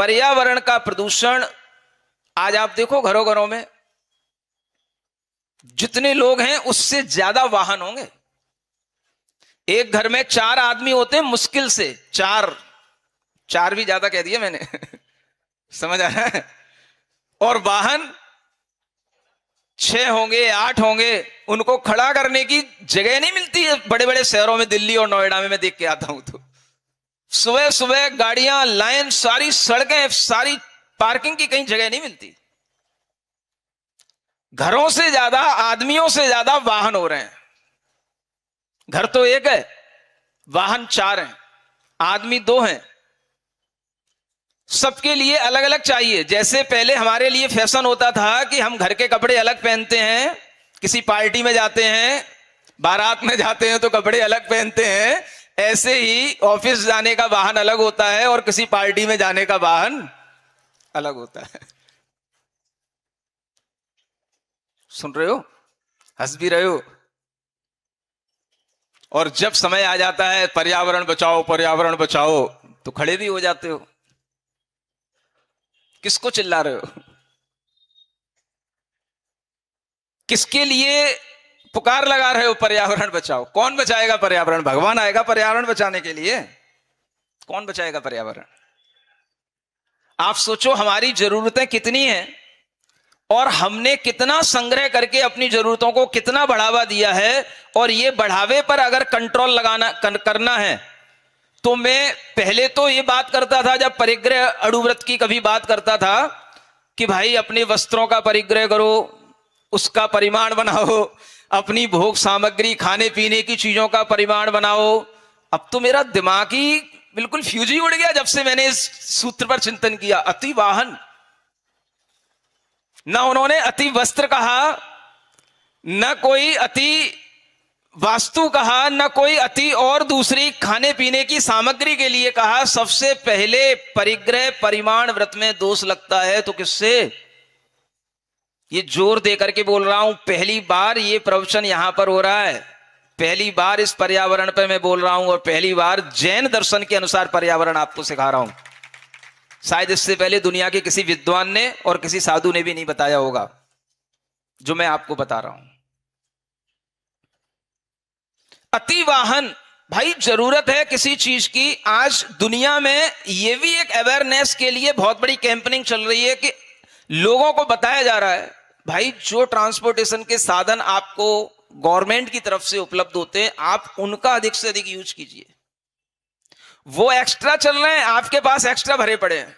पर्यावरण का प्रदूषण, आज आप देखो घरों घरों में जितने लोग हैं उससे ज्यादा वाहन होंगे। एक घर में 4 आदमी होते हैं मुश्किल से, 4 भी ज्यादा कह दिया मैंने समझ आ रहा है। और वाहन 6 होंगे, 8 होंगे, उनको खड़ा करने की जगह नहीं मिलती है बड़े बड़े शहरों में, दिल्ली और नोएडा में मैं देख के आता हूं तो सुबह सुबह गाड़ियां, लाइन, सारी सड़कें, सारी पार्किंग की कहीं जगह नहीं मिलती। घरों से ज्यादा, आदमियों से ज्यादा वाहन हो रहे हैं। घर तो एक है, वाहन 4 हैं, आदमी 2 हैं। सबके लिए अलग अलग चाहिए। जैसे पहले हमारे लिए फैशन होता था कि हम घर के कपड़े अलग पहनते हैं, किसी पार्टी में जाते हैं, बारात में जाते हैं तो कपड़े अलग पहनते हैं, ऐसे ही ऑफिस जाने का वाहन अलग होता है और किसी पार्टी में जाने का वाहन अलग होता है। सुन रहे हो, हंस भी रहे हो। और जब समय आ जाता है पर्यावरण बचाओ पर्यावरण बचाओ, तो खड़े भी हो जाते हो। किसको चिल्ला रहे हो? किसके लिए पुकार लगा रहे हो पर्यावरण बचाओ? कौन बचाएगा पर्यावरण? भगवान आएगा पर्यावरण बचाने के लिए? कौन बचाएगा पर्यावरण? आप सोचो हमारी जरूरतें कितनी हैं और हमने कितना संग्रह करके अपनी जरूरतों को कितना बढ़ावा दिया है। और ये बढ़ावे पर अगर कंट्रोल करना है तो मैं पहले तो ये बात करता था, जब परिग्रह अणुव्रत की कभी बात करता था कि भाई अपने वस्त्रों का परिग्रह करो, उसका परिमाण बनाओ, अपनी भोग सामग्री, खाने पीने की चीजों का परिमाण बनाओ। अब तो मेरा दिमाग ही बिल्कुल फ्यूज ही उड़ गया जब से मैंने इस सूत्र पर चिंतन किया। अति वाहन, न उन्होंने अति वस्त्र कहा, न कोई अति वास्तु कहा, न कोई अति और दूसरी खाने पीने की सामग्री के लिए कहा। सबसे पहले परिग्रह परिमाण व्रत में दोष लगता है तो किससे? ये जोर दे करके बोल रहा हूं, पहली बार ये प्रवचन यहां पर हो रहा है, पहली बार इस पर्यावरण पे मैं बोल रहा हूं और पहली बार जैन दर्शन के अनुसार पर्यावरण आपको सिखा रहा हूं। शायद इससे पहले दुनिया के किसी विद्वान ने और किसी साधु ने भी नहीं बताया होगा जो मैं आपको बता रहा हूं। अति वाहन, भाई जरूरत है किसी चीज की। आज दुनिया में यह भी एक अवेयरनेस के लिए बहुत बड़ी कैंपेनिंग चल रही है कि लोगों को बताया जा रहा है भाई जो ट्रांसपोर्टेशन के साधन आपको गवर्नमेंट की तरफ से उपलब्ध होते हैं, आप उनका अधिक से अधिक यूज कीजिए। वो एक्स्ट्रा चल रहे हैं, आपके पास एक्स्ट्रा भरे पड़े हैं।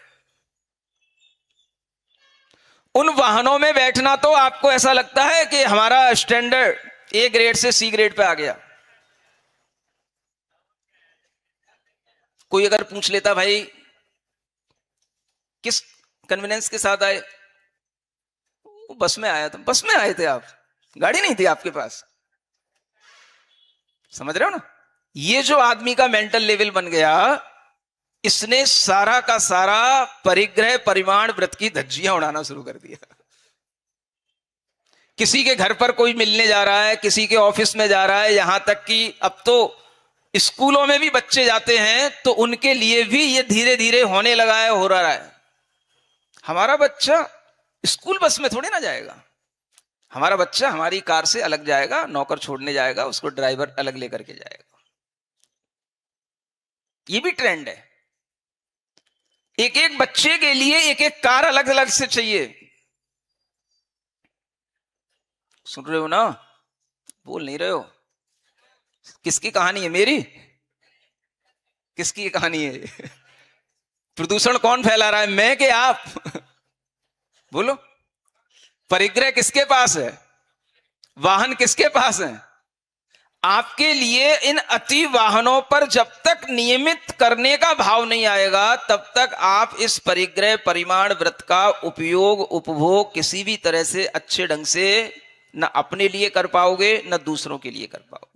उन वाहनों में बैठना तो आपको ऐसा लगता है कि हमारा स्टैंडर्ड ए ग्रेड से सी ग्रेड पे आ गया। कोई अगर पूछ लेता भाई किस कन्वीनियंस के साथ आए, बस में आया था। बस में आए थे आप, गाड़ी नहीं थी आपके पास। समझ रहे हो ना? ये जो आदमी का मेंटल लेवल बन गया, इसने सारा का सारा परिग्रह परिमाण व्रत की धज्जियां उड़ाना शुरू कर दिया। किसी के घर पर कोई मिलने जा रहा है, किसी के ऑफिस में जा रहा है, यहां तक कि अब तो स्कूलों में भी बच्चे जाते हैं तो उनके लिए भी ये धीरे धीरे होने लगा है, हो रहा है। हमारा बच्चा स्कूल बस में थोड़ी ना जाएगा, हमारा बच्चा हमारी कार से अलग जाएगा, नौकर छोड़ने जाएगा, उसको ड्राइवर अलग लेकर के जाएगा। ये भी ट्रेंड है। एक एक बच्चे के लिए एक एक कार अलग अलग से चाहिए। सुन रहे हो ना? बोल नहीं रहे हो? किसकी कहानी है? मेरी? किसकी कहानी है? प्रदूषण कौन फैला रहा है, मैं कि आप? बोलो। परिग्रह किसके पास है? वाहन किसके पास है? आपके लिए इन अति वाहनों पर जब तक नियमित करने का भाव नहीं आएगा तब तक आप इस परिग्रह परिमाण व्रत का उपयोग उपभोग किसी भी तरह से अच्छे ढंग से न अपने लिए कर पाओगे न दूसरों के लिए कर पाओगे।